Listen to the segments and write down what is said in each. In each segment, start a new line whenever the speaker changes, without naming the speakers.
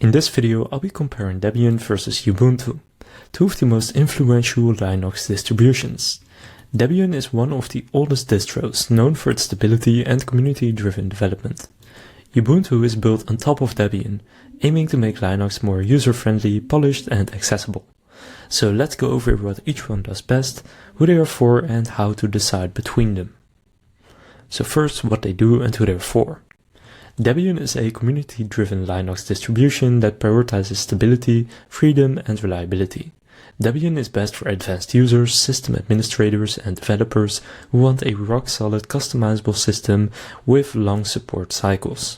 In this video, I'll be comparing Debian versus Ubuntu, two of the most influential Linux distributions. Debian is one of the oldest distros, known for its stability and community-driven development. Ubuntu is built on top of Debian, aiming to make Linux more user-friendly, polished and accessible. So let's go over what each one does best, who they are for and how to decide between them. So first, what they do and who they're for. Debian is a community-driven Linux distribution that prioritizes stability, freedom and reliability. Debian is best for advanced users, system administrators and developers who want a rock-solid customizable system with long support cycles.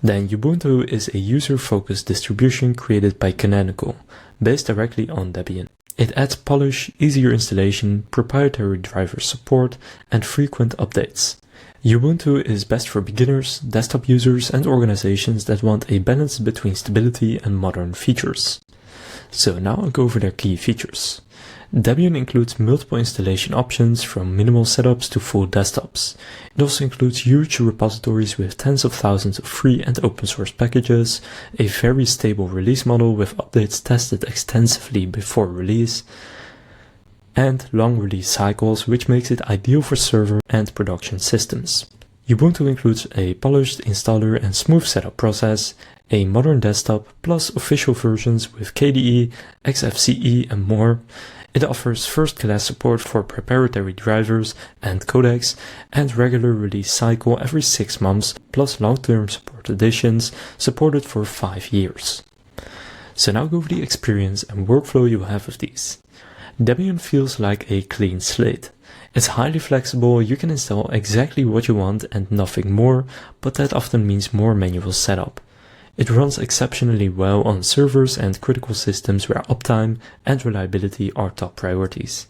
Then Ubuntu is a user-focused distribution created by Canonical, based directly on Debian. It adds polish, easier installation, proprietary driver support and frequent updates. Ubuntu is best for beginners, desktop users and organizations that want a balance between stability and modern features. So now I'll go over their key features. Debian includes multiple installation options from minimal setups to full desktops. It also includes huge repositories with tens of thousands of free and open source packages, a very stable release model with updates tested extensively before release, and long release cycles, which makes it ideal for server and production systems. Ubuntu includes a polished installer and smooth setup process, a modern desktop, plus official versions with KDE, XFCE and more. It offers first-class support for proprietary drivers and codecs, and regular release cycle every 6 months, plus long-term support editions supported for 5 years. So now go over the experience and workflow you have with these. Debian feels like a clean slate. It's highly flexible, you can install exactly what you want and nothing more, but that often means more manual setup. It runs exceptionally well on servers and critical systems where uptime and reliability are top priorities.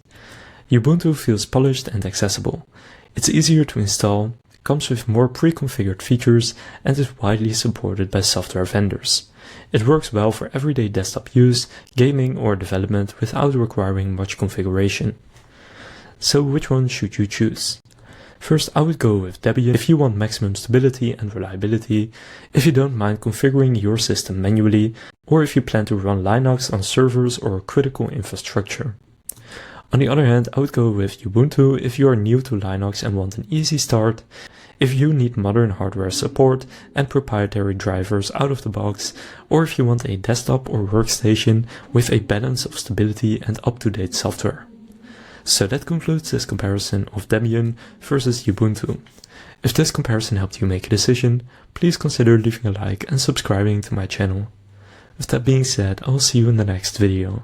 Ubuntu feels polished and accessible. It's easier to install, comes with more pre-configured features, and is widely supported by software vendors. It works well for everyday desktop use, gaming or development without requiring much configuration. So which one should you choose? First, I would go with Debian if you want maximum stability and reliability, if you don't mind configuring your system manually, or if you plan to run Linux on servers or critical infrastructure. On the other hand, I would go with Ubuntu if you are new to Linux and want an easy start, if you need modern hardware support and proprietary drivers out of the box, or if you want a desktop or workstation with a balance of stability and up-to-date software. So that concludes this comparison of Debian versus Ubuntu. If this comparison helped you make a decision, please consider leaving a like and subscribing to my channel. With that being said, I will see you in the next video.